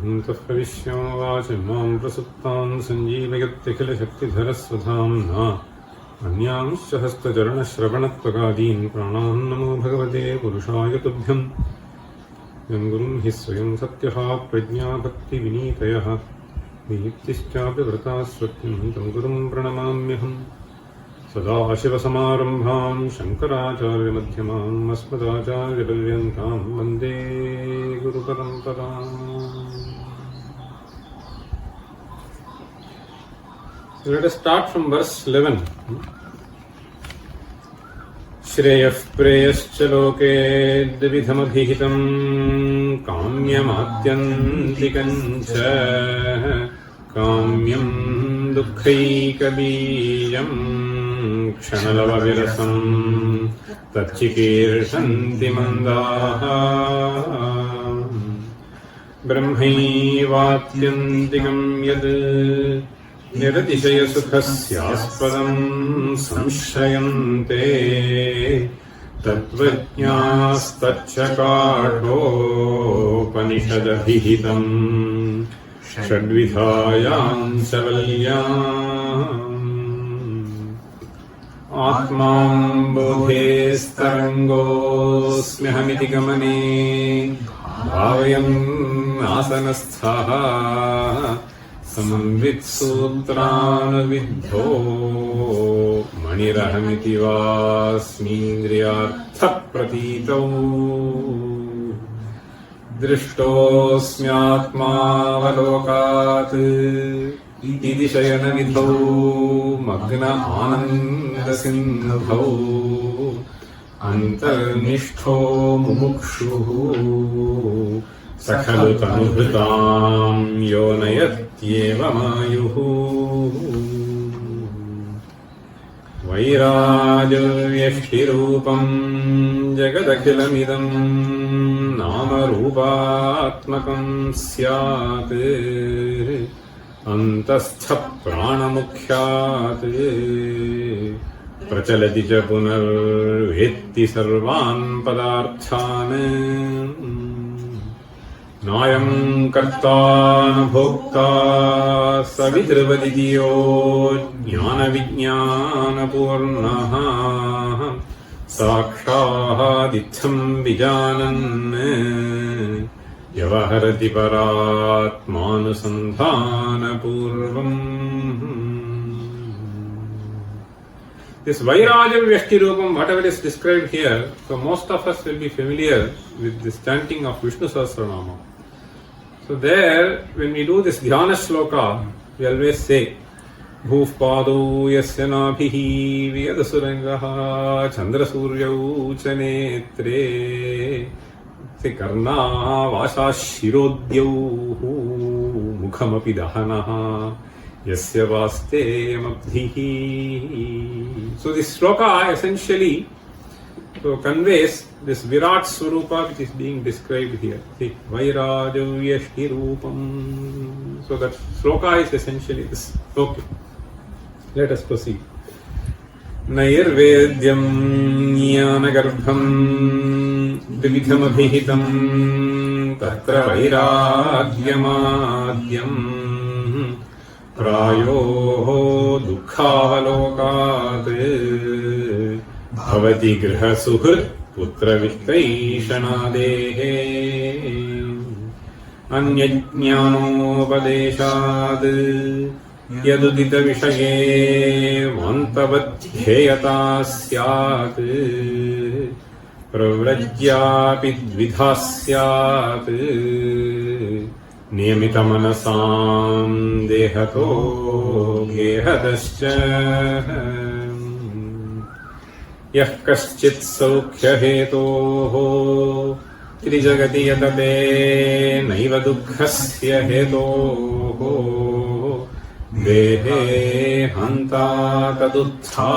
अन्तः प्रविश्यावाचमां प्रसुप्तां सञ्जीवयत्यखिलशक्तिधरस्वधाम्ना अन्यांश्च हस्तचरणश्रवणत्वगादीन् प्राणान् नमो भगवते पुरुषाय तुभ्यम् यं गुरुं हि स्वयं सत्यः प्रज्ञाभक्तिविनीतयः दीप्तिश्चापि व्रताः स्वत्यं तं गुरुं प्रणमाम्यहम् सदाशिवसमारम्भां शङ्कराचार्यमध्यमाम् अस्मदाचार्यपर्यन्तां वन्दे गुरुपरम्पराम्. So let us start from verse 11. श्रेयः प्रेयश्च लोके द्विविधमभिहितं काम्यमात्यन्तिकं च काम्यं दुःखैकबीजं क्षणलवविरसं तच्चिकीर्षन्ति मन्दाः ब्रह्मैवात्यन्तिकं यद् निरतिशयसुखस्यास्पदं संश्रयन्ते तत्त्वज्ञास्तच्च काढोपनिषदभिहितं षड्विधायां च वल्याम् आत्मां बोधेस्तरङ्गोऽस्म्यहमिति गमने भावयन् आसनस्थः समन्वित्सूत्रानुविद्धो मणिरहमिति वास्मीन्द्रियार्थप्रतीतौ दृष्टोऽस्म्यात्मावलोकात् इति शयनविधौ मग्न आनन्दसिन्धौ अन्तर्निष्ठो मुमुक्षुः स खलु तनुभृतां योनयत्येवमायुः वैराजव्यष्टिरूपं जगदखिलमिदं नामरूपात्मकं स्यात् अन्तस्थप्राणमुख्यात् प्रचलति च पुनर्वेत्ति सर्वान् पदार्थान् नायं कर्ता न भोक्ता सवितृवदियो ज्ञानविज्ञानपूर्णः साक्षादित्थं विजानन् व्यवहरति परात्मानुसन्धानपूर्वम्. This Vairaja Vyashtirupam, whatever is described here, so most of us will be familiar with this chanting of Vishnu Sahasranama. So there, when we do this dhyana shloka, we always say, Bhuf Pado Yasya Nabhihi Vyadasurangaha Chandrasuryau Chanetre Se Karna Vasha Shirodyau Mukhamapi Dahanaha Yasya Vaste Mabdhihi. So this shloka essentially conveys this Virat Swarupa which is being described here. See, Vairajavyashtirupam. So that shloka is essentially this. Okay, let us proceed. Nairvedyam Jnanagarbham Dvividhamabhihitam Tatra Vairagyamadyam Prayo Dukkhavalokat Bhavati Griha Suhrit Putra Vittaishanadehe Anyajnanopadeshad Yadudita Vishaye Vantavadhyeyata Syat Pravrajyapi Dvidha Syat Niyamita Manasam Dehato Gehadascha Yah kaschit saukhya hetoho Trijagati yatate naiva dukkhasya hetoho Dehe hanta taduttha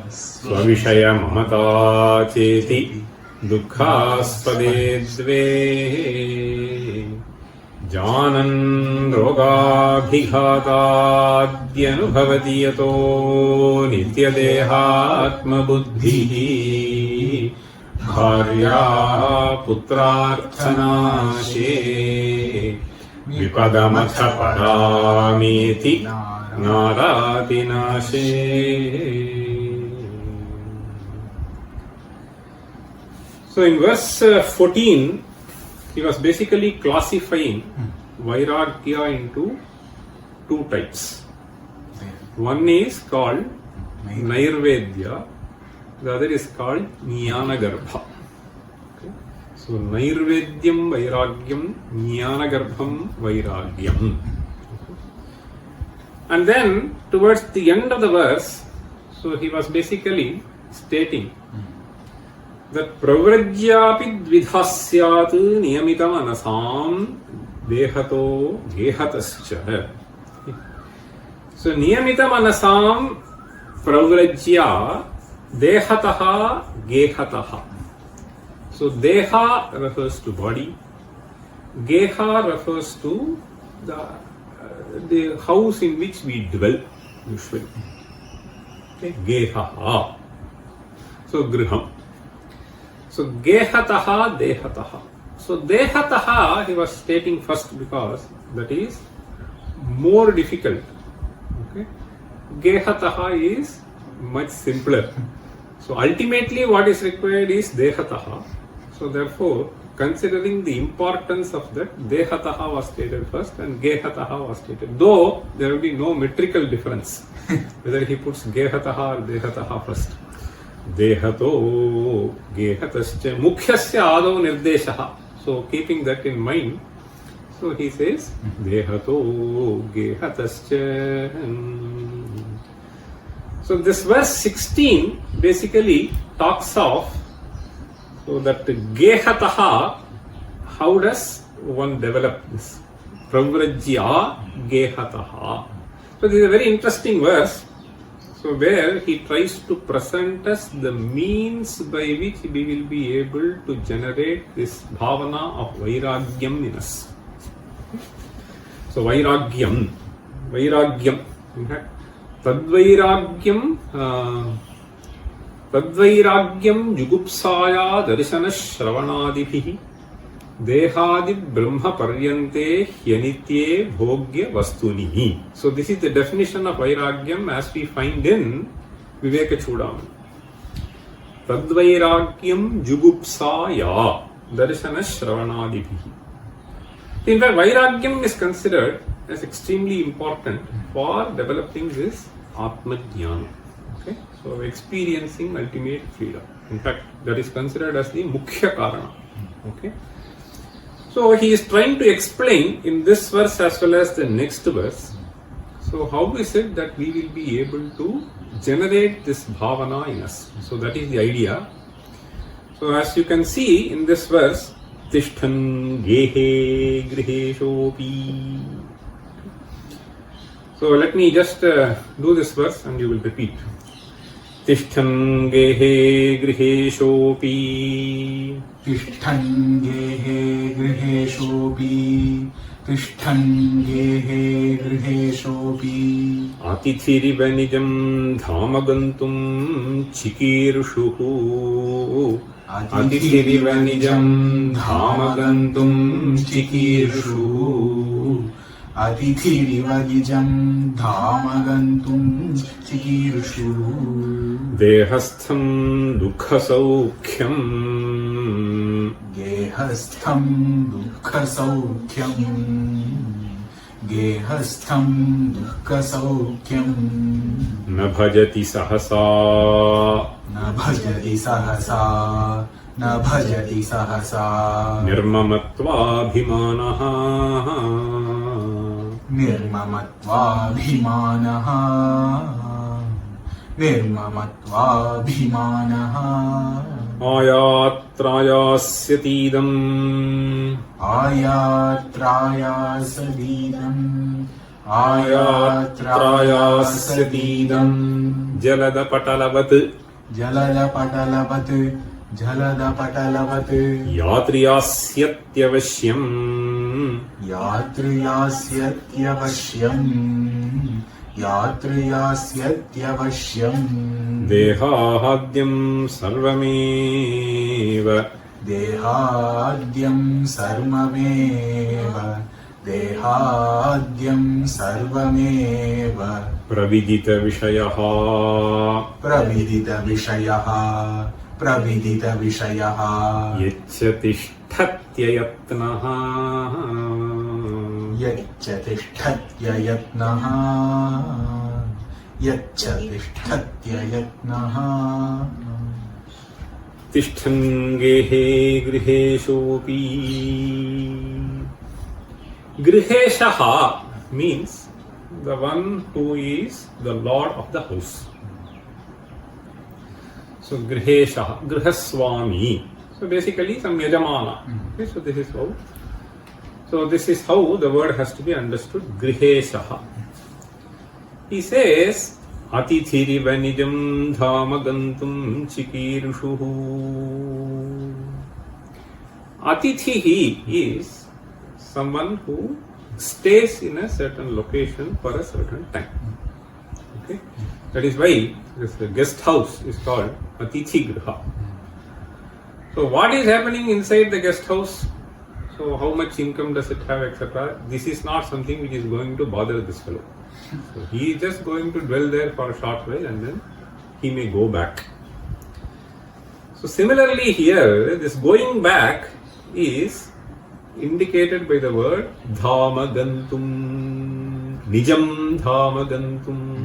Svavishaya mamata cheti Dukkhaspade dve Janan rogabhighatadyanubhavati yato nityadehatma buddhihi भार्या पुत्रार्थनाशे विपदमथ परामेति नारातिनाशे. So in verse 14, he was basically classifying Vairagya into two types. One is called Nirvedya, the other is called Jnanagarbha. Okay. So Nirvedyam Vairagyam, Jnanagarbham Vairagyam. Okay. And then towards the end of the verse, so he was basically stating that pravrajyapi dvidha syat niyamitam anasam dehato gehatascha. So niyamitam anasam pravrajya dehataha gehataha. So deha refers to body, geha refers to the house in which we dwell usually. Okay, geha. So griham. So gehataha dehataha. So dehataha he was stating first because that is more difficult. Okay. Gehataha is much simpler. So ultimately what is required is dehataha. So therefore considering the importance of that, dehataha was stated first and gehataha was stated. Though there will be no metrical difference whether he puts gehataha or dehataha first. Dehato gehatascha mukhyasya adau nirdeshaha. So keeping that in mind, so he says dehato gehatascha. So this verse 16 basically talks of so that gehataha, how does one develop this? Pravrajya gehataha. So this is a very interesting verse. So where he tries to present us the means by which we will be able to generate this bhavana of vairagyam in us. So vairagyam, in fact, tadvairagyam jugupsaya darshana shravanadibhi dehadi brahma paryante hyanitye bhogya vastunihi. So this is the definition of vairagyam as we find in Viveka Chudamani. Tadvairagyam jugupsaya darshana shravanadibhi. In fact, vairagyam is considered as extremely important for developing this Atma Jnana. Okay? So experiencing ultimate freedom. In fact, that is considered as the Mukhya Karana. Okay? So he is trying to explain in this verse as well as the next verse. So how is it that we will be able to generate this bhavana in us? So that is the idea. So as you can see in this verse, Tishthan gehe griheshopi. So let me just do this verse and you will repeat. Tishthan gehe griheshopi. Tishthan gehe griheshopi. Tishthan gehe griheshopi. Atithiriva nijam dhamagantum chikirushuhu. Atithiriva nijam dhamagantum chikirushuhu. Atithiriva nijam dhamagantum chikirushuhu. Dehastham dukha saukyam. Gehastham dukha saukyam. Gehastham dukha saukyam. Na bhajati sahasa. Na bhajati sahasa. Na bhajati sahasa. Nirmamatvabhimanaha. Nirmamatvabhimanaha. Nirmamatvabhimanaha. Ayatrayasyatidam. Ayatrayasadidam. Ayatrayasyatidam. Jaladapatalavat. Jaladapatalavat. Jaladapatalavat. Yatriyasyatyavyam. Yatriyasyatyavyam. यात्रियास्यत्यवश्यम् देहाद्यं सर्वमेव देहाद्यं सर्वमेव देहाद्यं सर्वमेव प्रविदितविषयः प्रविदितविषयः यच्च तिष्ठत्ययत्नः यच्च तिष्ठत्ययत्नः यच्च तिष्ठत्ययत्नः तिष्ठन् गेहे गृहेशोऽपि गृहेशः means the one who is the lord of the house. So griheshah, grihaswami, so basically some yajamana. Okay, so this is how the word has to be understood. Griheshah, he says atithiriva nijam dhamagantum chikirushuhu. Atithihi is someone who stays in a certain location for a certain time. Okay, that is why the guest house is called Atithi Griha. So what is happening inside the guest house? So how much income does it have, etc. This is not something which is going to bother this fellow. So he is just going to dwell there for a short while and then he may go back. So similarly here, this going back is indicated by the word dhamagantum, nijam dhamagantum.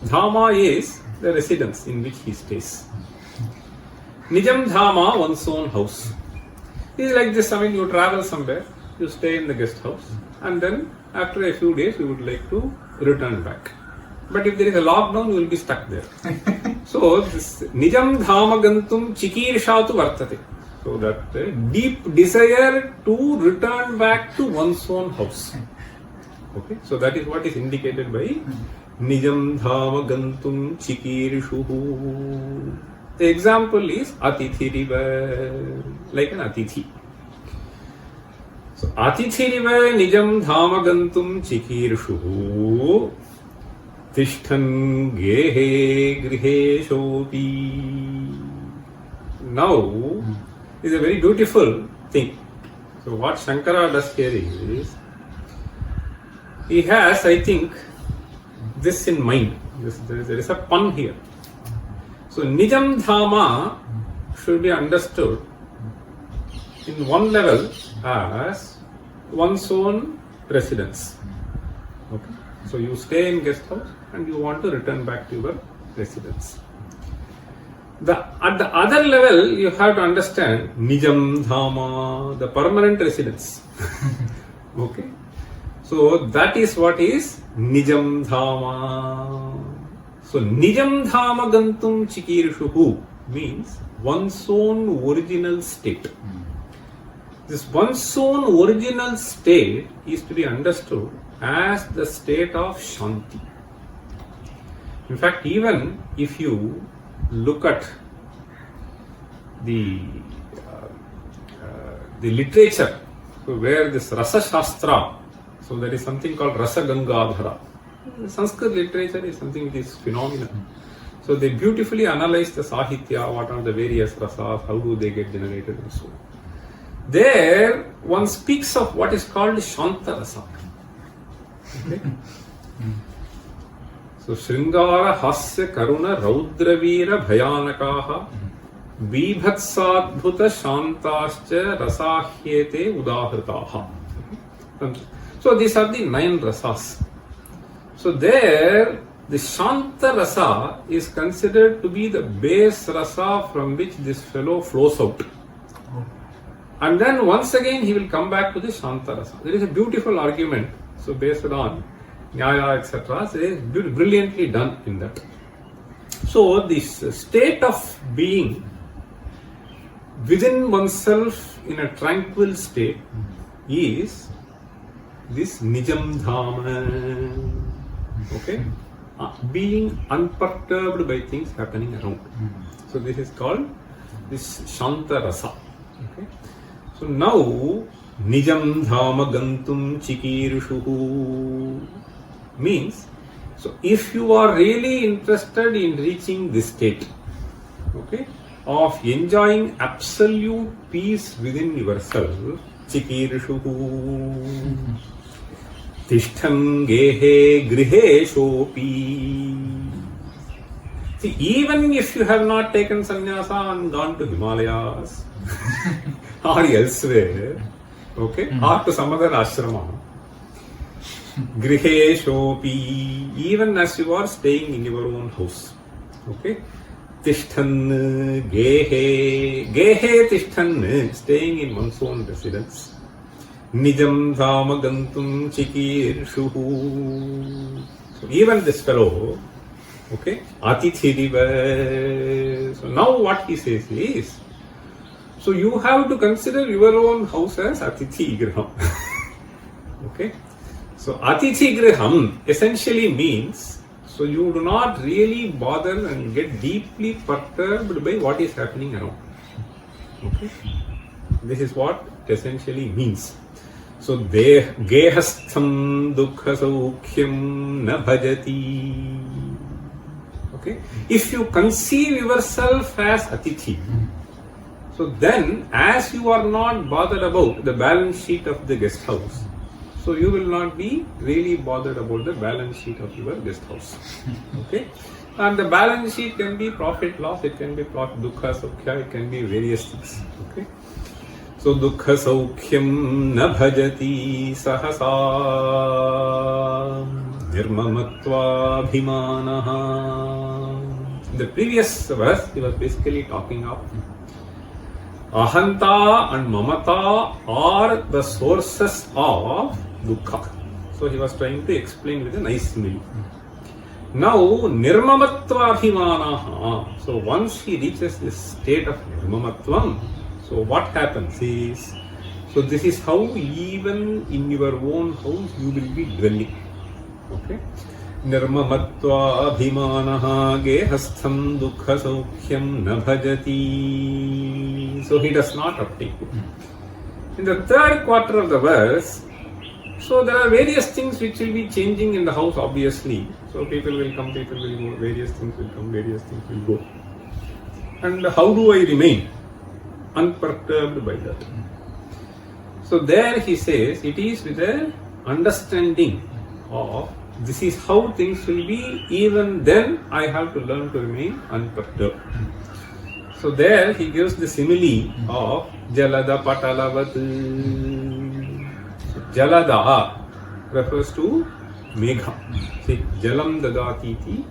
Dhama is the residence in which he stays. Nijam dhama, one's own house. It is like this, I mean, you travel somewhere, you stay in the guest house, and then after a few days you would like to return back. But if there is a lockdown, you will be stuck there. So this nijam dhamagantum chikirshatu vartate. So that deep desire to return back to one's own house. Okay, so that is what is indicated by nijam dhamagantum chikirshuhu. The example is atithiriva, like an atithi. So atithiriva nijam dhamagantum chikirshuhu tishtan gehe griheshopi. Now is a very beautiful thing. So what Shankara does here is, he has, I think, this in mind. There is a pun here. So Nijam Dhama should be understood in one level as one's own residence. Okay. So you stay in guest house and you want to return back to your residence. At the other level, you have to understand Nijam Dhama, the permanent residence. Okay. So that is what is Nijam Dhama. So Nijam Dhama Gantum Chikirshuhu means one's own original state. This one's own original state is to be understood as the state of Shanti. In fact, even if you look at the literature, so where this Rasa Shastra, so there is something called Rasa Gangadhara. Sanskrit literature is something which is phenomenal. So they beautifully analyze the Sahitya, what are the various rasas, how do they get generated and so on. There one speaks of what is called Shanta Rasa. Okay? So Shringara Hasya Karuna Raudravira Bhayanakaha Vibhatsadbhuta Shantascha Rasahyete Udahritaha. So these are the 9 rasas. So there the Shanta Rasa is considered to be the base rasa from which this fellow flows out. And then once again he will come back to the Shanta Rasa. There is a beautiful argument, so based on Nyaya, etc. So it is brilliantly done in that. So this state of being within oneself in a tranquil state is this Nijam Dhama. Okay? Being unperturbed by things happening around. So this is called this Shanta Rasa. Okay? So now Nijam Dhama Gantum Chikirshuhu means, So if you are really interested in reaching this state, okay, of enjoying absolute peace within yourself, Chikirshuhu Tishtham Gehe Griheshopi. See, even if you have not taken sannyasa and gone to Himalayas or elsewhere, okay, or to some other ashrama, Griheshopi, even as you are staying in your own house, okay, Tishthan Gehe, Gehe Tishthan, staying in one's own residence, Nijam Dhamagantum Chikirshuhu. So even this fellow, okay, Atithiriva. So now what he says is, so you have to consider your own house as Atithi Griham. Okay. So Atithi Griham essentially means, so you do not really bother and get deeply perturbed by what is happening around. Okay. This is what it essentially means. So Gehastham Dukha Saukhyam Na Bhajati. Okay. If you conceive yourself as Atithi, so then as you are not bothered about the balance sheet of the guest house, so you will not be really bothered about the balance sheet of your guest house. Okay. And the balance sheet can be profit loss, it can be profit dukkha saukhya, it can be various things. Okay. So dukkha saukhyam na bhajati sahasa nirmamatva bhimanaha. In the previous verse, he was basically talking of ahanta and mamata are the sources of dukkha. So he was trying to explain with a nice simile. Now, nirmamatva bhimanaha. So once he reaches this state of nirmamatvam, so what happens is, so this is how even in your own house you will be dwelling. Okay. Nirmamatva abhimanaha gehastham dukkha saukhyam na bhajati. So he does not uptake it. In the third quarter of the verse, so there are various things which will be changing in the house, obviously. So people will come, people will go, various things will come, various things will go. And how do I remain unperturbed by that? So there he says, it is with an understanding of this is how things will be, even then I have to learn to remain unperturbed. So there he gives the simile of Jalada Patalavat. Jalada refers to Megha. See, Jalam Dadatiti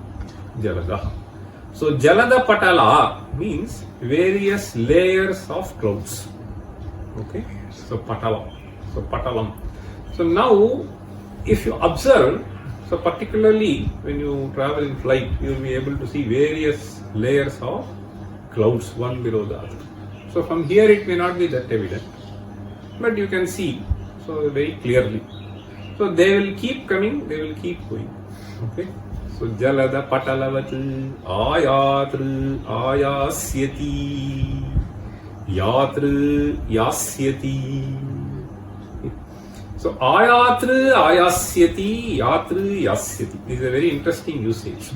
Jalada. So Jalada Patala means various layers of clouds. Okay. So Patala. So Patalam. So now if you observe, so particularly when you travel in flight, you will be able to see various layers of clouds one below the other. So from here it may not be that evident, but you can see so very clearly. So they will keep coming, they will keep going. Okay. So Jalada Patalavat Ayatr Ayasyati Yatr Yasyati. So Ayatr Ayasyati Yatr Yasyati. This is a very interesting usage.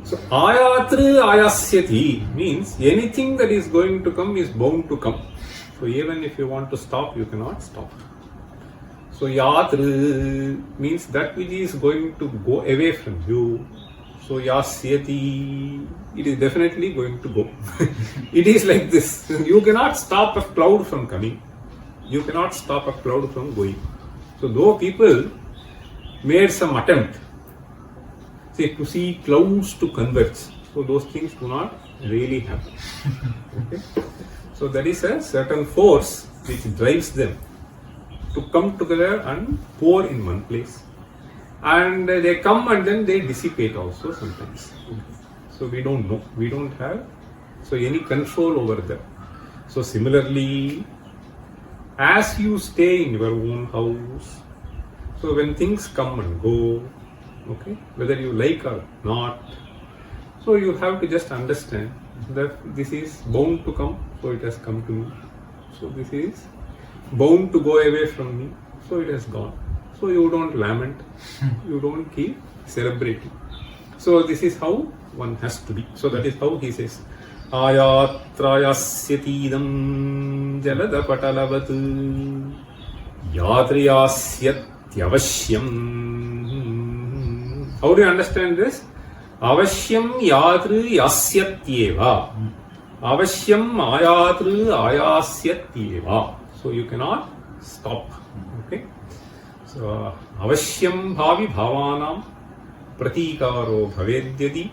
So Ayatr Ayasyati means anything that is going to come is bound to come. So even if you want to stop, you cannot stop. So Yatr means that which is going to go away from you. So Yasyati, it is definitely going to go. It is like this. You cannot stop a cloud from coming. You cannot stop a cloud from going. So though people made some attempt, say to see clouds to converge, so those things do not really happen. Okay? So that is a certain force which drives them to come together and pour in one place. And they come and then they dissipate also sometimes. So we don't know. We don't have any control over them. So similarly, as you stay in your own house, so when things come and go, okay, whether you like or not, so you have to just understand that this is bound to come, so it has come to me. So this is bound to go away from me, so it has gone. So So you don't lament, you don't keep celebrating. So this is how one has to be. So that is how he says, Ayatrayasyatidam jaladapatalavat yatriyasyatyavashyam. How do you understand this? Avashyam yatri yasyatyeva. Avashyam ayatri ayasyatyeva. So you cannot stop. Okay. So avashyam bhavi bhavanam pratikaro bhavedyadi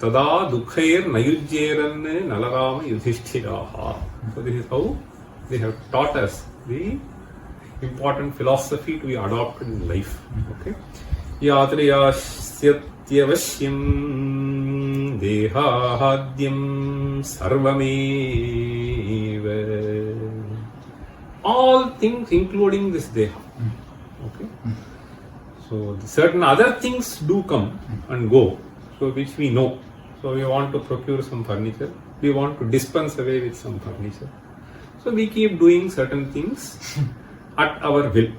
tada dukhair nayujjeran nalarama yudhishthiraha. So this is how they have taught us the important philosophy to be adopted in life. Okay. Yatriyasyatyavashyam dehahadyam sarvameva. All things including this deha. Okay. So certain other things do come and go, so which we know. So we want to procure some furniture, we want to dispense away with some furniture. So we keep doing certain things at our will.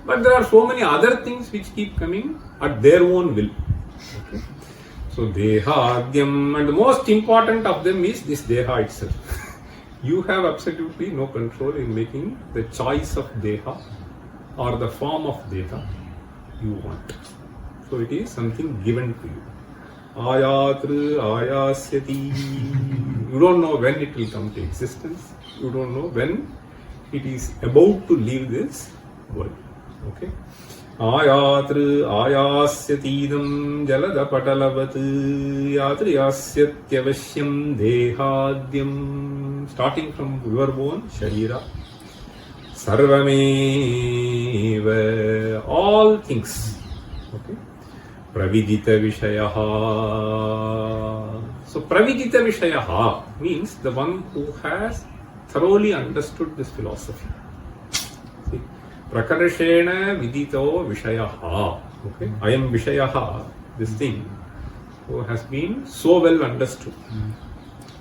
But there are so many other things which keep coming at their own will. Okay. So dehadyam, and the most important of them is this deha itself. You have absolutely no control in making the choice of deha or the form of deha you want. So it is something given to you. Ayatru ayasyati. You don't know when it will come to existence. You don't know when it is about to leave this world. Okay. Ayatru ayasyatidam jaladapatalavat yatriyasyatyavashyam dehadyam. Starting from your own sharira. Sarvameva, all things. Okay. Pravidita vishayaha. So pravidita vishayaha means the one who has thoroughly understood this philosophy. See, prakarshena vidito vishayaha. Okay. I am vishayaha, this thing, who has been so well understood.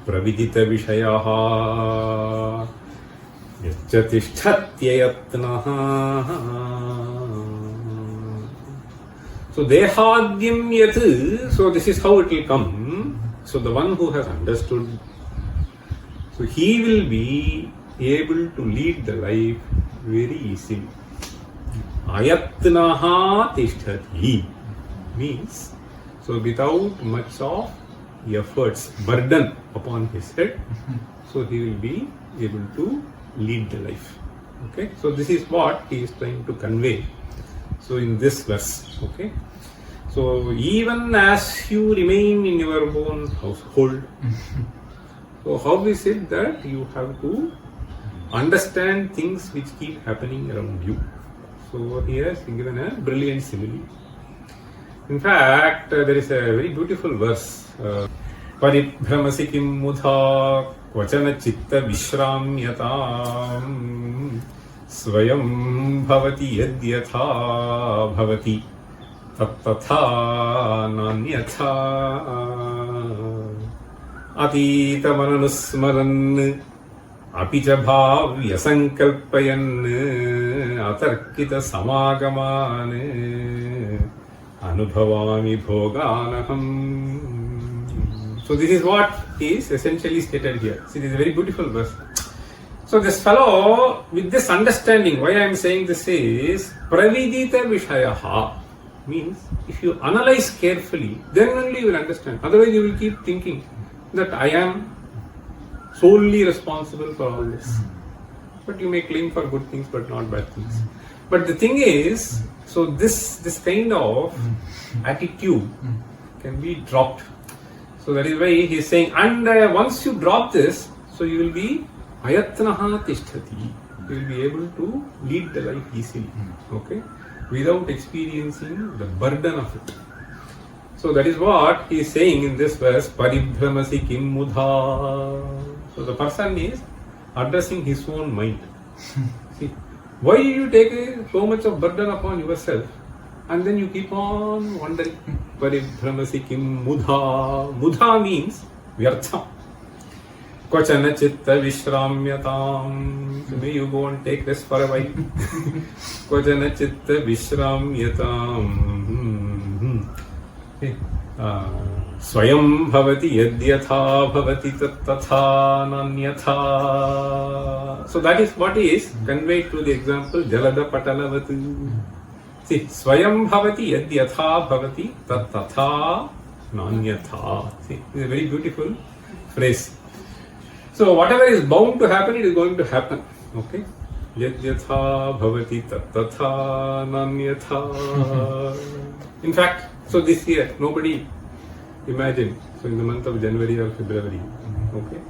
Pravidita vishayaha yatishtatyayatnaha. So dehadyam yat. So this is how it will come. So the one who has understood, so he will be able to lead the life very easily. Ayatnaha tishtati means, so without much of efforts, burden upon his head, so he will be able to lead the life. Okay, so this is what he is trying to convey. So in this verse, okay, so even as you remain in your own household, so how is it that you have to understand things which keep happening around you? So he has given a brilliant simile. In fact, there is a very beautiful verse. Paribhramasi kim mudha kvachana chitta vishramyatam swayam bhavati yadyatha bhavati tattatha nanyatha atita mananusmaran apicha bhavya sankalpayan atarkita samagaman anubhavami bhoganaham. So this is what is essentially stated here. See, this is a very beautiful verse. So this fellow, with this understanding, why I am saying this is, pravidita vishayaha means, if you analyze carefully, then only you will understand. Otherwise you will keep thinking that I am solely responsible for all this. But you may claim for good things but not bad things. But the thing is, so this kind of attitude can be dropped. So that is why he is saying, and once you drop this, so you will be ayatnaha tishtati. You will be able to lead the life easily, okay, without experiencing the burden of it. So that is what he is saying in this verse, paribhramasi kim mudha. So the person is addressing his own mind. See, why you take so much of burden upon yourself? And then you keep on wondering, paribhramasi kim mudha. Mudha means vyartha. Kvachana chitta vishramyatam. May you go and take rest for a while. Kvajana chitta vishramyatam. Swayam bhavati yadyatha bhavati tattatha nanyatha. So that is what is conveyed to the example Jalada Patalavatu. See, Swayam bhavati yadyatha bhavati tattatha nanyatha. See, it's a very beautiful phrase. So whatever is bound to happen, it is going to happen. Okay? Yadyatha bhavati tattatha nanyatha. In fact, so this year, nobody imagined, so in the month of January or February, okay,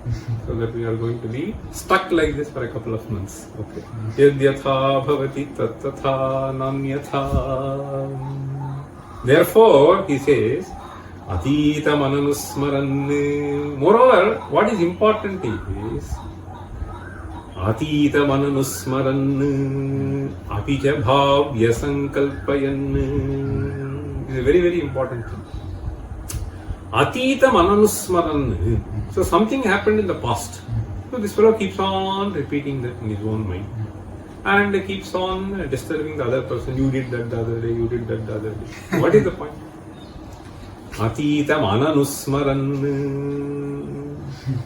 so that we are going to be stuck like this for a couple of months, okay. Yadyatha bhavati tattatha nanyatha. Therefore, he says, Atita mananusmaran. Moreover, what is important is, Atita mananusmaran apicha bhavya sankalpayan. Is a very, very important thing. Atita mananusmaran. So something happened in the past. So this fellow keeps on repeating that in his own mind. And keeps on disturbing the other person. You did that the other day, you did that the other day. What is the point? Atita mananusmaran.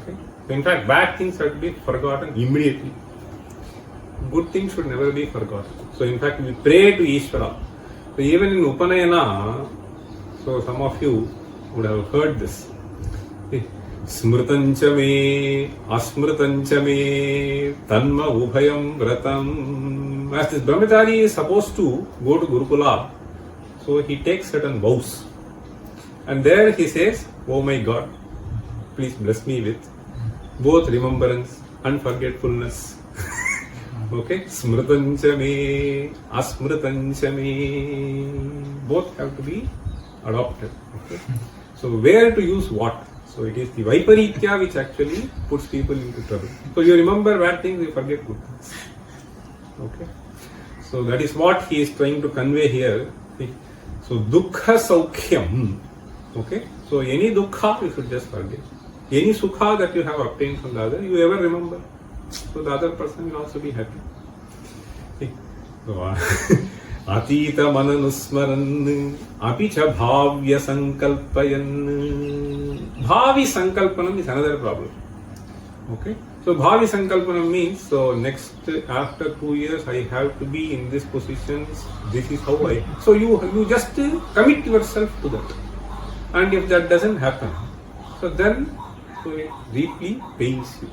Okay. In fact, bad things have to be forgotten immediately. Good things should never be forgotten. So in fact, we pray to Ishvara. So even in Upanayana, so some of you would have heard this. Smritancha me, asmritancha me, tanma ubhayam vratam. As this Brahmachari is supposed to go to Gurukula, so he takes certain vows. And there he says, oh my God, please bless me with both remembrance and forgetfulness. Okay, smritancha me, asmritancha me, both have to be adopted. Okay, so where to use what? So it is the Vaiparitya which actually puts people into trouble. So you remember bad things, you forget good things. Okay, so that is what he is trying to convey here. So dukkha saukhyam. Okay, so any dukkha you should just forget. Any sukha that you have obtained from the other, you ever remember. So the other person will also be happy. So, Atita mananusmaran apicha bhavya sankalpayan. Bhavi sankalpanam is another problem. Okay. So bhavi sankalpanam means, so next, after 2 years I have to be in this position. This is how I. So you just commit yourself to that. And if that doesn't happen, so then so it deeply pains you.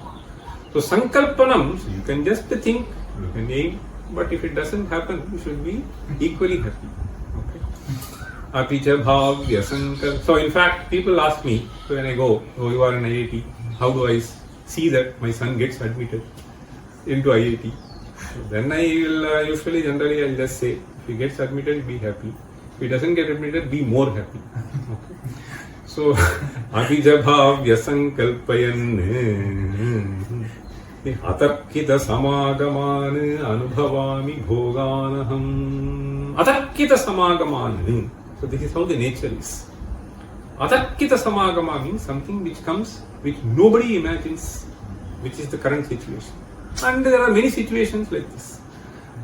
So sankalpanam, so you can just think, you can aim, but if it doesn't happen, you should be equally happy. Okay. Apicha bhavya sankalp. So in fact, people ask me, so when I go, oh you are in IIT, how do I see that my son gets admitted into IIT? So then I will generally I'll just say, if he gets admitted, be happy. If he doesn't get admitted, be more happy. Okay. So apicha bhavya sankalpayan. Atarkita samagaman anubhavami bhoganaham. Atarkita samagaman. So this is how the nature is. Atarkita samagama means something which comes, which nobody imagines, which is the current situation. And there are many situations like this.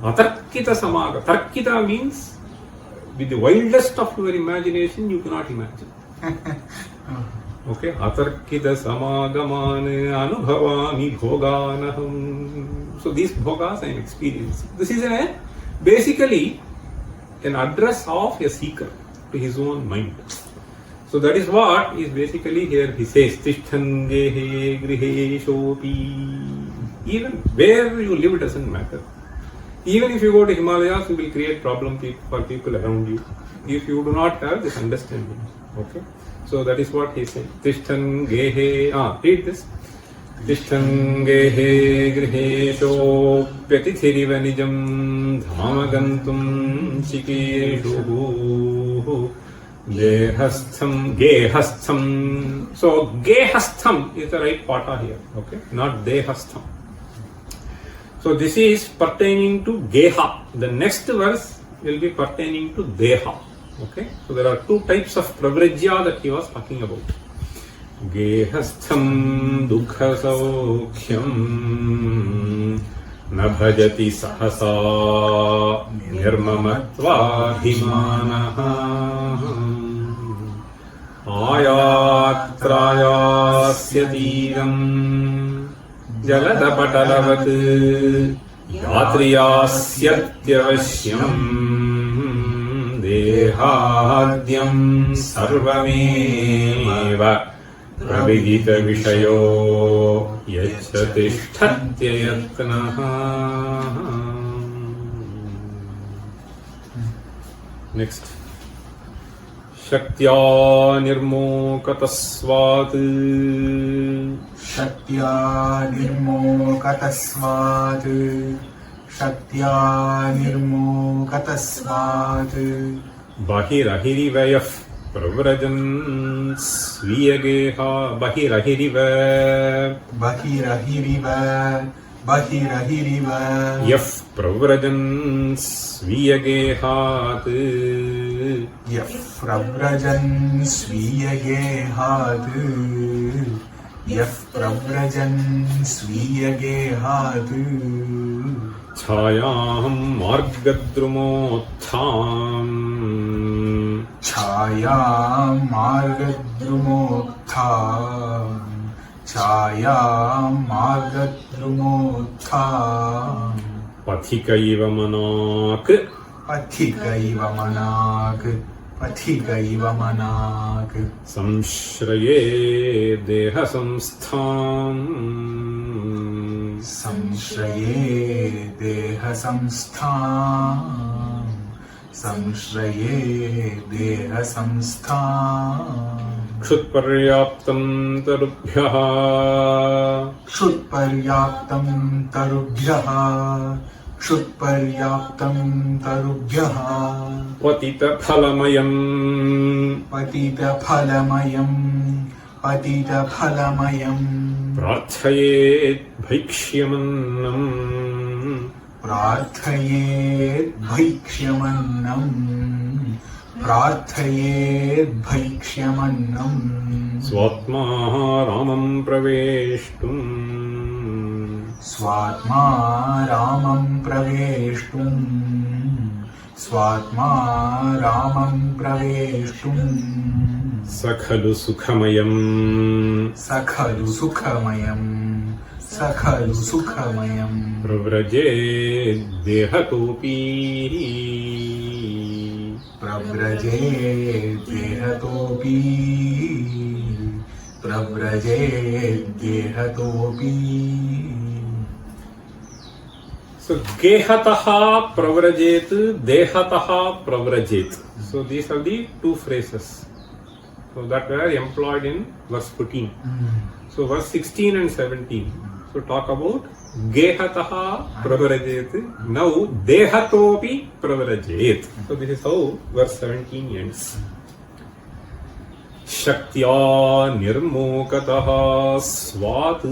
Atarkita samagama. Tarkita means with the wildest of your imagination you cannot imagine. Okay, atarkita samagaman anubhavami bhoganaham. So these bhogas I am experiencing. This is basically an address of a seeker to his own mind. So that is what is basically here he says, Tishthan gehe grihe shopi. Even where you live doesn't matter. Even if you go to Himalayas, you will create problem for people around you if you do not have this understanding. Okay. So that is what he said. Tishthan gehe. Read this. Tishthan gehe grihesho pyatithiriva nijam dhamagantum chikeshu gehastham. So gehastham is the right pata here. Okay, not dehastham. So this is pertaining to geha. The next verse will be pertaining to deha. Okay, so there are two types of pravrajya that he was talking about. Gehastham dukkha saukhyam न भजति सहसा निर्ममत्वाभिमानः आयात्रायास्य तीरम् जलदपटलवत् यात्र्यास्यत्यवश्यम् देहाद्यम् सर्वमेव प्रविदितविषयो यच्च तिष्ठत्ययत्नः next शक्त्या निर्मोकतस्वात् शक्त्या निर्मोकतस्मात् शक्त्या निर्मोकतस्मात् बहिरहिरिव यः प्रव्रजन् स्वीयगेहा बहिरहिरिव यः प्रव्रजन् स्वीयगेहात् यः प्रव्रजन् स्वीयगेहात् यः प्रव्रजन् स्वीयगेहात् छायां मार्गद्रुमोत्थाम् छायां मार्गद्रुमोत्थाम् छायां मार्गद्रुमोत्थाम् पथिक इव मनाक् पथिकैव मनाक् संश्रये देहसंस्थाम् संश्रये देहसंस्थाम् संश्रये देहसंस्थाम् क्षुत्पर्याप्तं तरुभ्यः क्षुत्पर्याप्तं तरुभ्यः पतितफलमयम् पतितफलमयम् प्रार्थयेत् भैक्ष्यमन्नम् प्रार्थयेद्भैक्ष्यमन्नम् स्वात्मा रामं प्रवेष्टुम् स्वात्मा रामं प्रवेष्टुम् स खलु सुखमयम् प्रव्रजेद्देहतोऽपि So gehataha pravrajet, dehataha pravrajet. So these are the two phrases. So that were employed in verse 14. So verse 16 and 17. So talk about gehataha pravrajet. Now dehatopi pravrajet. So this is how verse 17 ends. शक्त्या निर्मोकतः स्वात्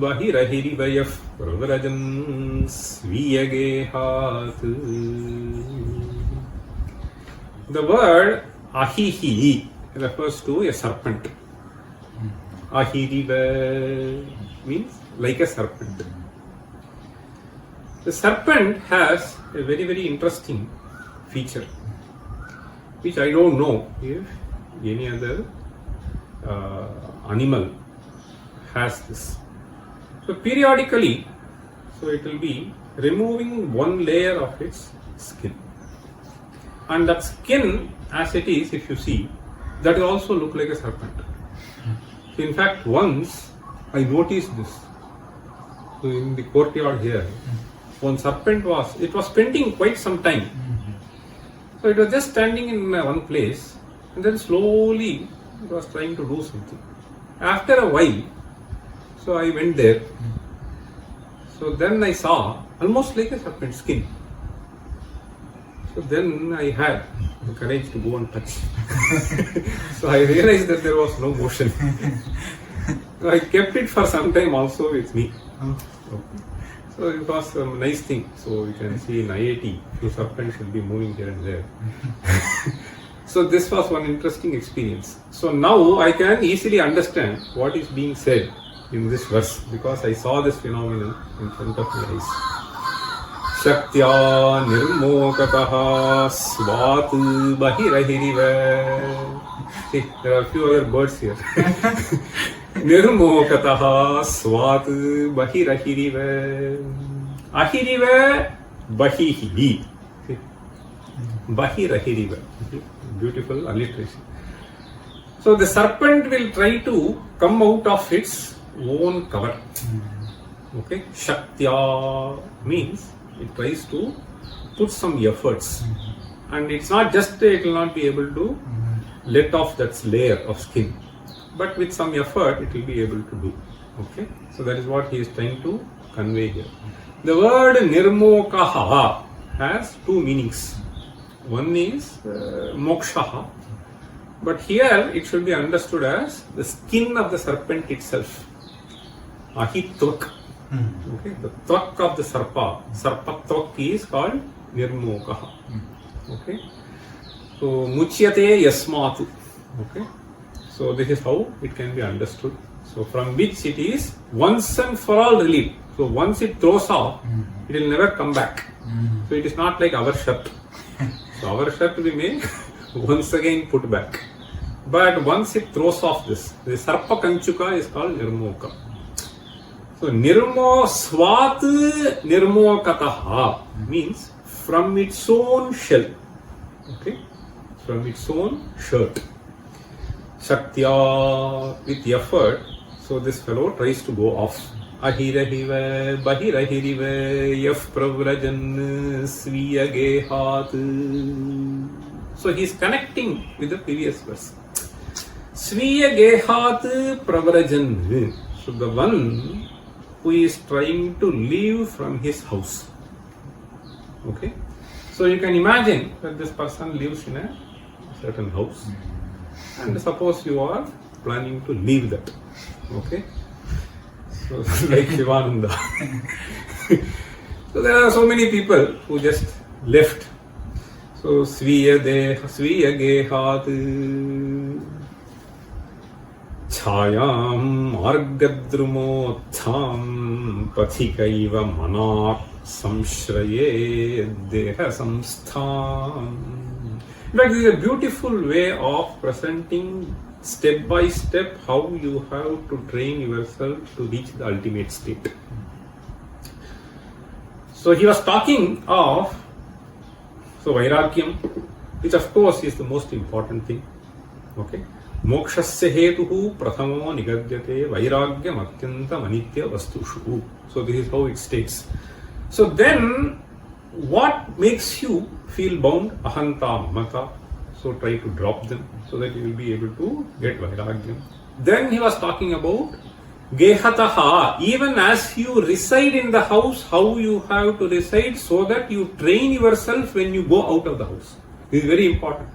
बहिरहिरिव यः प्रव्रजन् स्वीयगेहात्. The word ahihi refers to a serpent. Ahiriva means like a serpent. The serpent has a very, very interesting feature, which I don't know if any other animal has this. So periodically, so it will be removing one layer of its skin, and that skin as it is, if you see, that will also look like a serpent. So in fact, once I noticed this. So in the courtyard here, one serpent was spending quite some time. So it was just standing in one place, and then slowly it was trying to do something. After a while, so I went there. So then I saw almost like a serpent skin. So then I had the courage to go and touch. So I realized that there was no motion. So I kept it for some time also with me. So it was a nice thing. So you can see in IIT, few serpents will be moving here and there. So this was one interesting experience. So now I can easily understand what is being said in this verse, because I saw this phenomenon in front of my eyes. Shaktya nirmokataha svat bahirahiriva. See, there are a few other birds here. Nirmokataha svat bahirahiriva. Ahiriva bahihi. See, bahirahiriva. Beautiful alliteration. So the serpent will try to come out of its own cover. Okay, Shaktya means it tries to put some efforts, and it's not just it will not be able to let off that layer of skin, but with some effort it will be able to do. Okay, so that is what he is trying to convey here. The word nirmokaha has two meanings. One is mokshaha, but here it should be understood as the skin of the serpent itself. Ahitvak. Okay, the tvak of the sarpa tvak is called nirmokaha. Okay, so muchyate yasmat. Okay, so this is how it can be understood. So from which it is once and for all relieved. So once it throws off, it will never come back. So it is not like our shirt. So our shirt we may once again put back. But once it throws off this, the sarpa kanchuka is called nirmoka. So nirmo svat nirmokataha means from its own shell. Okay, from its own shirt. Shaktya with effort. So this fellow tries to go off. Ahirahiva bahirahiriva yaf pravrajan sviya gehat. So he is connecting with the previous verse. Sviya gehat pravrajan. So the one who is trying to leave from his house. Okay, so you can imagine that this person lives in a certain house, and suppose you are planning to leave that. Okay, so like Shivananda. So there are so many people who just left. So sviya gehat chayam argadrumotham pathikaiva manak samshraye deha samstham. In fact, this is a beautiful way of presenting step by step how you have to train yourself to reach the ultimate state. So he was talking of Vairagyam, which of course is the most important thing. Okay. Mokshasya hetuhu prathamo nigadyate vairagyam atyantam anitya vastushu. So this is how it states. So then, what makes you feel bound? Ahanta, mamata. So try to drop them so that you will be able to get vairagyam. Then he was talking about gehataha. Even as you reside in the house, how you have to reside so that you train yourself when you go out of the house. This is very important.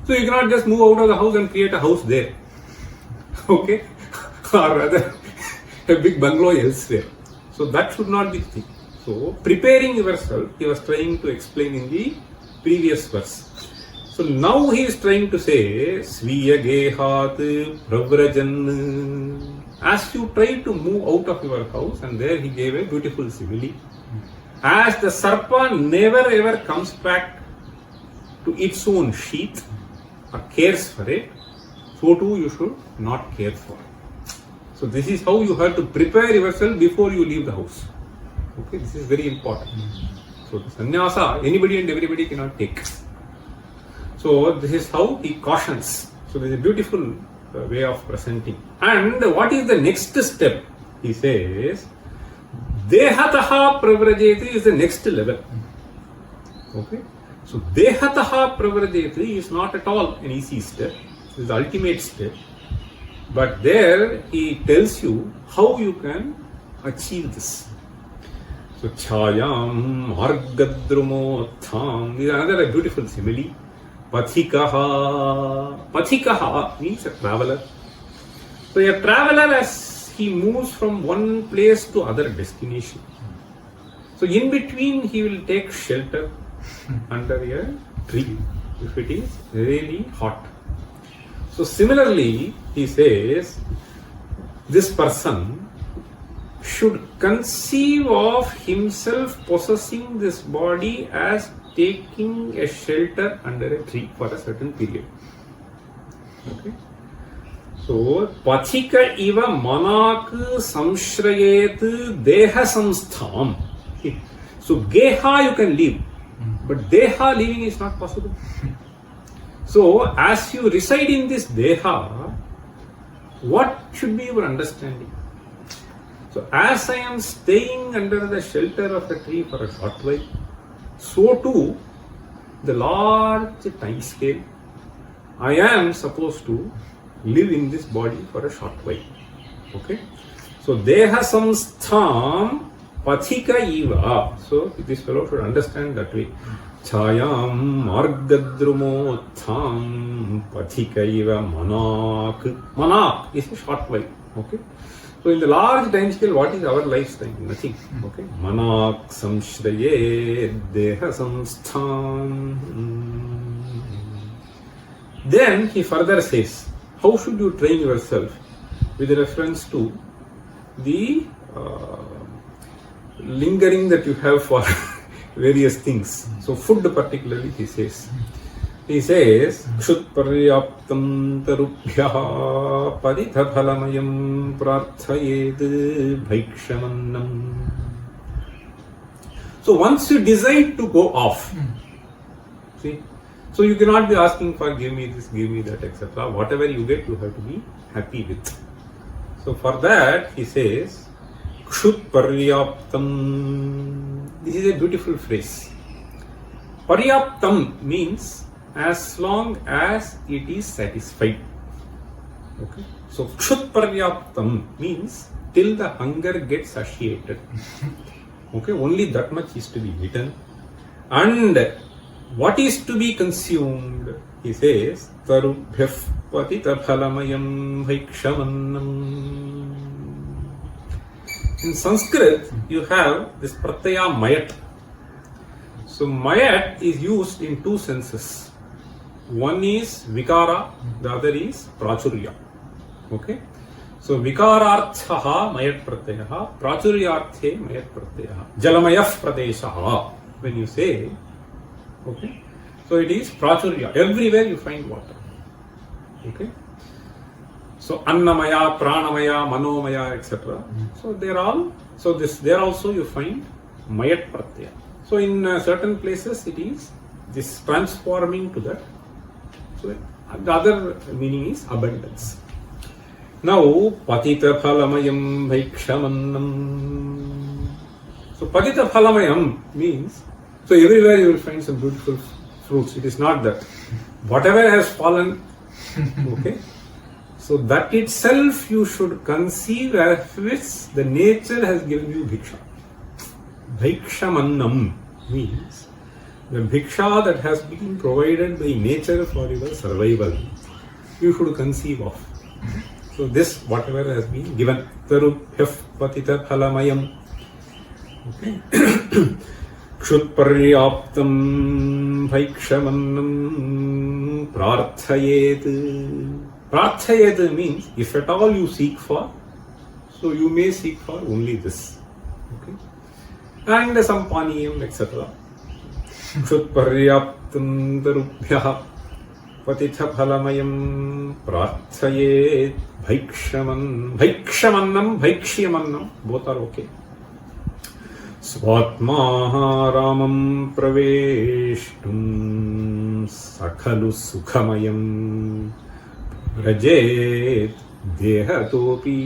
So you cannot just move out of the house and create a house there. Okay? Or rather, a big bungalow elsewhere. So that should not be the thing. So preparing yourself, he was trying to explain in the previous verse. So now he is trying to say, Sviya gehat pravrajan. As you try to move out of your house, and there he gave a beautiful simile. As the sarpa never ever comes back to its own sheath, or cares for it, so too you should not care for it. So this is how you have to prepare yourself before you leave the house. Okay, this is very important. So the sannyasa, anybody and everybody cannot take. So this is how he cautions. So this is a beautiful way of presenting. And what is the next step? He says, Dehataha pravrajeti is the next level. Okay. So Dehataha pravrajeti is not at all an easy step. It is the ultimate step. But there he tells you how you can achieve this. So Chayam Margadrumotham. This is another beautiful simile. Pathikaha. Pathikaha means a traveler. So a traveler, as he moves from one place to other destination. So in between he will take shelter under a tree if it is really hot. So similarly, he says, this person should conceive of himself possessing this body as taking a shelter under a tree for a certain period. Okay. So, pathika iva manak samshrayet deha samstham. So, geha you can leave, but deha leaving is not possible. So, as you reside in this deha, what should be your understanding? So, as I am staying under the shelter of a tree for a short while, so too, the large time scale, I am supposed to live in this body for a short while. Okay? So, deha samstham pathika iva. So, this fellow should understand that way. Chayam margadrumotham pathika iva manak. Manak is a short while. Okay? So, in the large time scale, what is our lifetime? Nothing. Okay? Manak samshraye deha samstham. Then he further says, how should you train yourself with reference to the lingering that you have for various things. So food particularly he says. He says, Kshut paryaptam tarubhyaha paritha phalamayam prarthayed bhaikshamannam. So once you decide to go off, see, so you cannot be asking for give me this, give me that, etc. Whatever you get, you have to be happy with. So for that, he says, Kshut paryaptam. This is a beautiful phrase. Paryaptam means as long as it is satisfied. Okay. So Kshut paryaptam means till the hunger gets satiated. Okay. Only that much is to be eaten. And what is to be consumed? He says, Tarubhyah patita phalamayam bhaikshamannam. In Sanskrit, you have this pratyaya mayat. So mayat is used in two senses. One is vikara, the other is prachurya. Okay? So vikararthaha mayat pratyaha, prachuryarthe mayat pratyaha, jalamayah pradeshaha. When you say, okay, so it is prachurya. Everywhere you find water. Okay? So annamaya, pranamaya, manomaya, etc. So they are all. So there also you find mayat pratyaya. So in certain places it is this transforming to that. So the other meaning is abundance. Now patita phalamayam bhaikshamannam. So patita phalamayam means, so everywhere you will find some beautiful fruits. It is not that whatever has fallen, okay. So that itself you should conceive as which the nature has given you bhiksha. Bhaikshamannam means the bhiksha that has been provided by nature for your survival, you should conceive of. So this, whatever has been given, tarubhyah patita phalamayam. Okay. Kshut paryaptam bhaikshamannam prarthayet. Prarthayet means if at all you seek for, so you may seek for only this. Okay. And some paniyam, etc. Kshut paryaptam tarubhyah patitha phalamayam prarthayet bhaikshamannam, bhaikshyamannam, both are okay. Svatma ramam praveshtum sakhalu sukhamayam rajet dehatopi.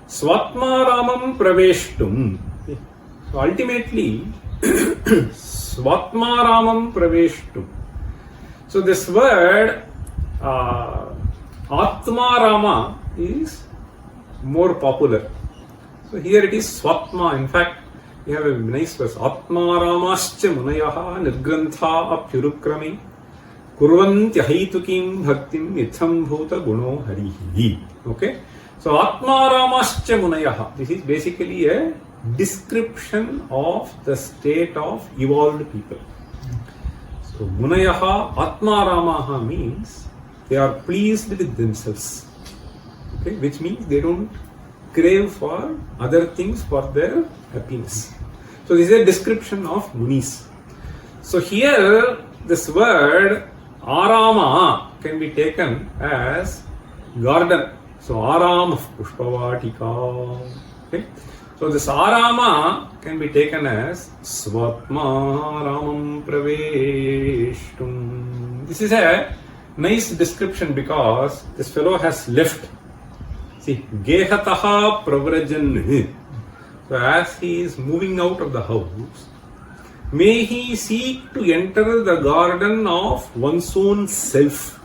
Svatma ramam praveshtum. So ultimately, Svatma ramam praveshtum. So this word Atma Rama is more popular. So here it is Svatma. In fact, we have a nice verse. Atma Ramascha munayaha nirgrantha apyurukrami kurvantyahitukim bhaktim itham bhuta guno harihi. Okay. So Atma Ramascha munayaha. This is basically a description of the state of evolved people. So Munayaha Atma Ramaha means they are pleased with themselves. Okay, which means they don't crave for other things for their happiness. So this is a description of Munis. So here this word Arama can be taken as garden. So Aram of Pushpavatika. Okay. So this Arama can be taken as Swatma Ramam Praveshtum. This is a nice description because this fellow has left. See, Gehataha Pravrajan. So as he is moving out of the house, may he seek to enter the garden of one's own self.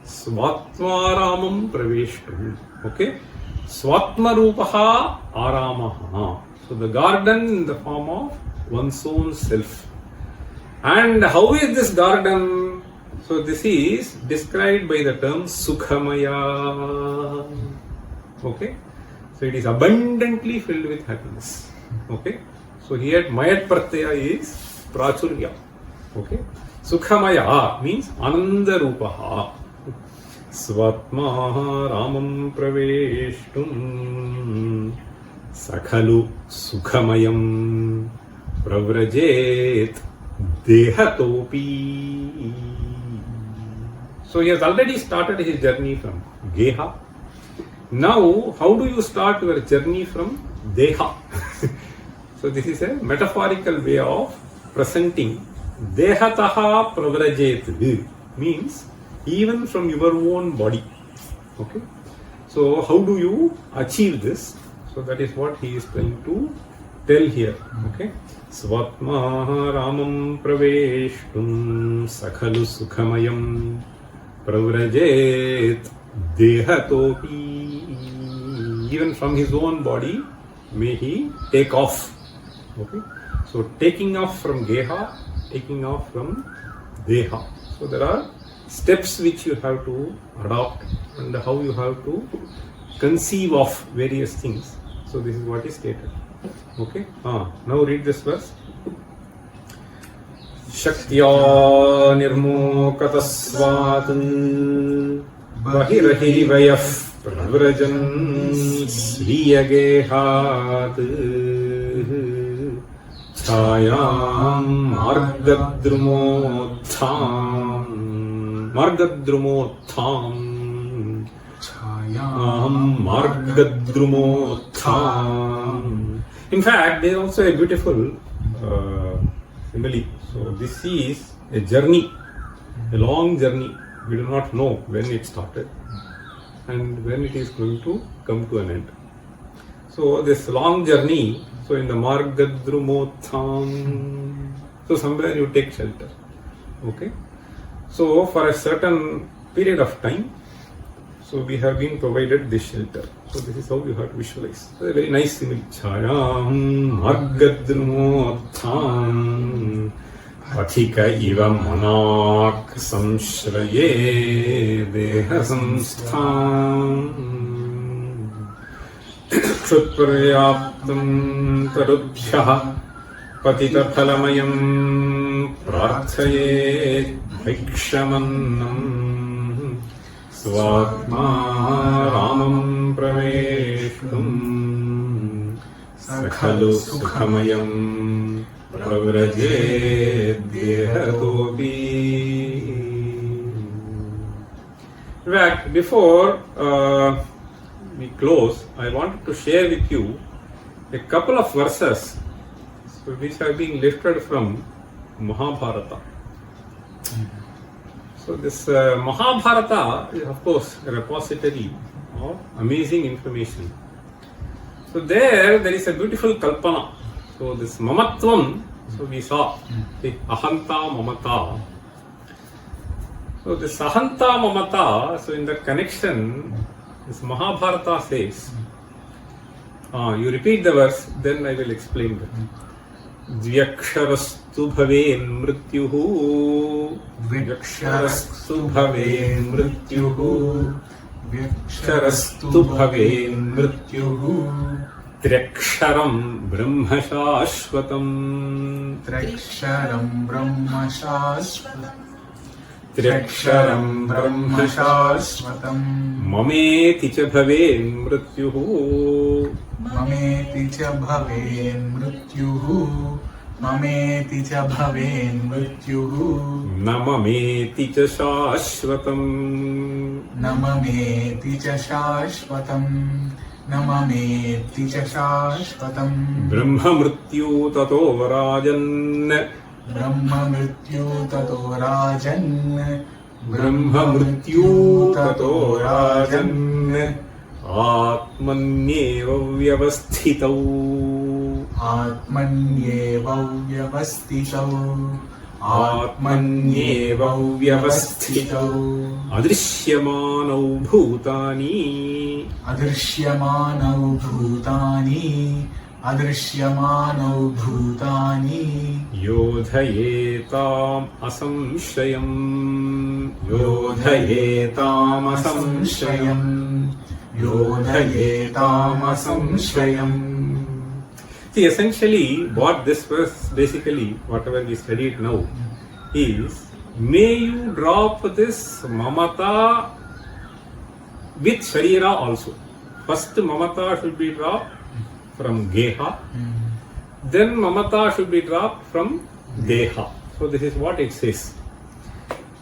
Svatma Ramam Praveshtum. Okay. Svatma Rupaha Aramaha. So the garden in the form of one's own self. And how is this garden? So this is described by the term Sukhamaya. Okay. So it is abundantly filled with happiness. Okay. So here Mayat Pratyaya is Prachurya. Okay. Sukhamaya means Ananda Rupaha. Svatma Ramam Praveshtum Sakhalu Sukhamayam Pravrajet Dehatopi. So he has already started his journey from Geha. Now, how do you start your journey from Deha? So this is a metaphorical way of presenting Dehataha Pravrajet means even from your own body. Okay. So how do you achieve this? So that is what he is trying to tell here. Okay. Svatma Ramam Praveshtum Sakhalu Sukhamayam Pravrajet Dehatopi. Even from his own body may he take off. Okay. So taking off from Geha, taking off from Deha. So there are steps which you have to adopt and how you have to conceive of various things. So this is what is stated. Okay. Now read this verse. Shaktya nirmokatasvat bahirahirivayah pravrajan sriyagehat chayam margadrumotham margadrumotham. In fact, there is also a beautiful simile. So this is a journey, a long journey. We do not know when it started and when it is going to come to an end. So this long journey, so in the Margadrumotham, so somewhere you take shelter. Okay. So for a certain period of time, so we have been provided this shelter. So this is how you have to visualize. A very nice simile. Chayam Margadrumotham Pathika iva manak samshraye deha samstham Kshutrayaptam tarubhyah patita phalamayam prarthaye bhikshamannam Svatma Ramam Praveshtum Sakhalu Sukhamayam Pravrajet Dehatopi. In fact, before we close, I wanted to share with you a couple of verses which have been lifted from Mahabharata. So this Mahabharata is of course a repository of amazing information. So there is a beautiful kalpana. So this mamatvam, so we saw the ahanta mamata. So this ahanta mamata, so in the connection, this Mahabharata says, you repeat the verse, then I will explain that. Dvyaksharastu bhaven mrityuhu Dvyaksharastu bhaven mrityuhu Dvyaksharastu bhaven mrityuhu Triaksharam brahma shashvatam Triaksharam brahma shashvatam त्र्यक्षरं ब्रह्म शाश्वतम् ममेति च भवेन् मृत्युः ममेति च भवेन् मृत्युः ममेति च भवेन् मृत्युः न ममेति च शाश्वतम् न ममेति च शाश्वतम् न ममेति च शाश्वतम् ब्रह्म मृत्यु ततो राजन् ब्रह्म मृत्यु ततो राजन् ब्रह्म मृत्यु ततो राजन् आत्मन्येव व्यवस्थितौ आत्मन्येव व्यवस्थितौ आत्मन्येव व्यवस्थितौ अदृश्यमानौ भूतानि अदृश्यमानौ भूतानि अदृश्यमानौ भूतानि योधयेताम् असंशयम् योधयेताम् असंशयम् योधयेताम् असंशयम्. See, essentially, what this verse, basically, whatever we studied now, is may you drop this mamata with sharira also. First, mamata should be dropped from geha, then mamata should be dropped from deha. So, this is what it says.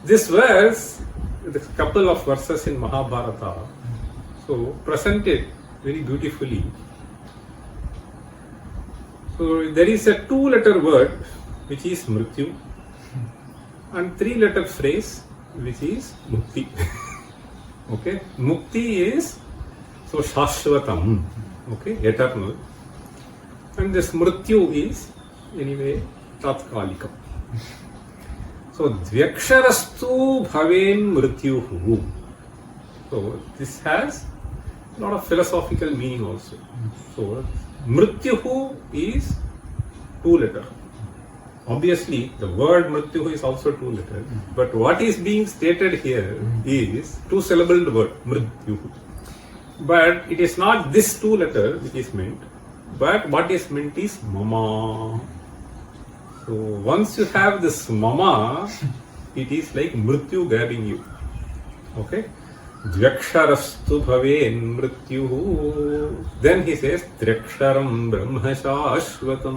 This verse, the couple of verses in Mahabharata, so presented very beautifully. So there is a 2-letter word which is mrityu and 3-letter phrase which is mukti. Okay, mukti is so shashvatam, okay, eternal, and this mrityu is anyway tatkalikam. So dvyaksharastu bhaven mrityuhu. So this has a lot of philosophical meaning also. So mrityuhu is 2-letter. Obviously, the word mrityuhu is also 2-letter. But what is being stated here is 2-syllabled word mrityuhu. But it is not this 2-letter which is meant. But what is meant is mama. So once you have this mama, it is like mrityu grabbing you. Okay. Dvyaksharastu bhaven mrityuhu. Then he says Triaksharam Brahma Shashvatam.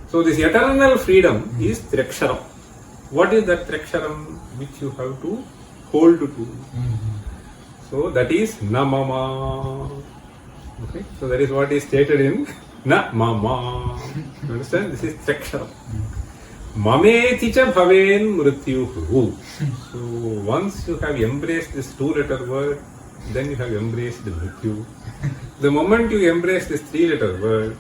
So this eternal freedom is Triaksharam. What is that Triaksharam which you have to hold to? So that is Na Mama. Okay. So that is what is stated in Na Mama. You understand? This is Triaksharam. Mameti cha bhaven mrityuhu. So once you have embraced this 2-letter word, then you have embraced the mrityu. The moment you embrace this 3-letter word,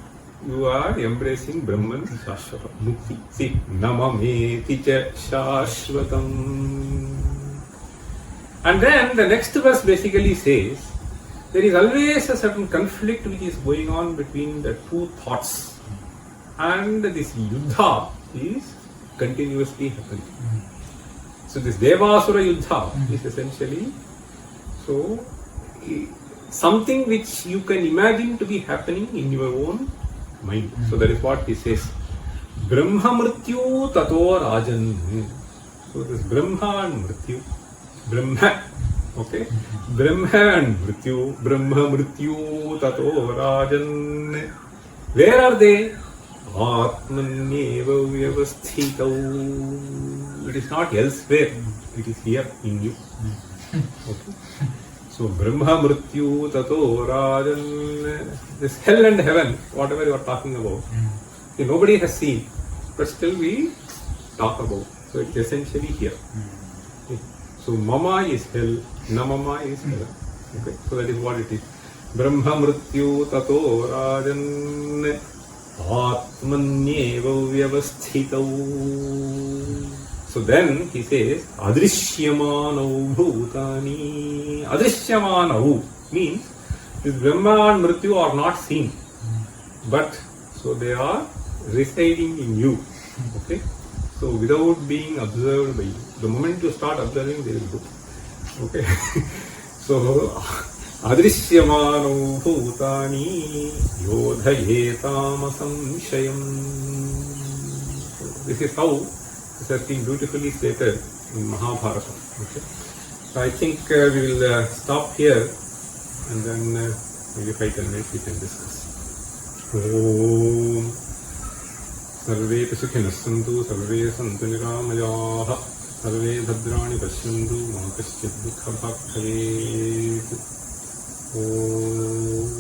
you are embracing Brahman Shashvatam, Mukti. See, Namameti cha Shashvatam. And then the next verse basically says, there is always a certain conflict which is going on between the two thoughts. And this yuddha is continuously happening. So this Devasura Yuddha is essentially something which you can imagine to be happening in your own mind. So that is what he says. Brahma Mrityu Tato Rajan. So this Brahma and Mrityu. Brahma. Okay. Brahma and Mrityu. Brahma Mrityu Tato Rajan. Where are they? Atmanyeva vyavasthitau. It is not elsewhere, it is here in you. Okay. So Brahma Mrityu Tato Rajan. This hell and heaven, whatever you are talking about, see, nobody has seen, but still we talk about. So it's essentially here. Okay. So Mama is hell, Na Mama is heaven. Okay. So that is what it is. Brahma Mrityu Tato Rajan. Atmanyeva vyavasthitau. So then he says, Adrishyamanau bhutani. Adrishyamanau means this Brahma and Mrityu are not seen, but so they are residing in you. Okay? So without being observed by you. The moment you start observing, they will go. Okay? So Adrishyamanau bhutani yodhayetam asamshayam. This is how This has been beautifully stated in Mahabharata. Okay, so I think we will stop here, and then maybe 5-10 minutes we can discuss. Om Sarve Sukhina Santu Sarve Santu Niramayaha Sarve Bhadrani Pashyantu Ma Kaschid Dukha Bhag Bhavet. Om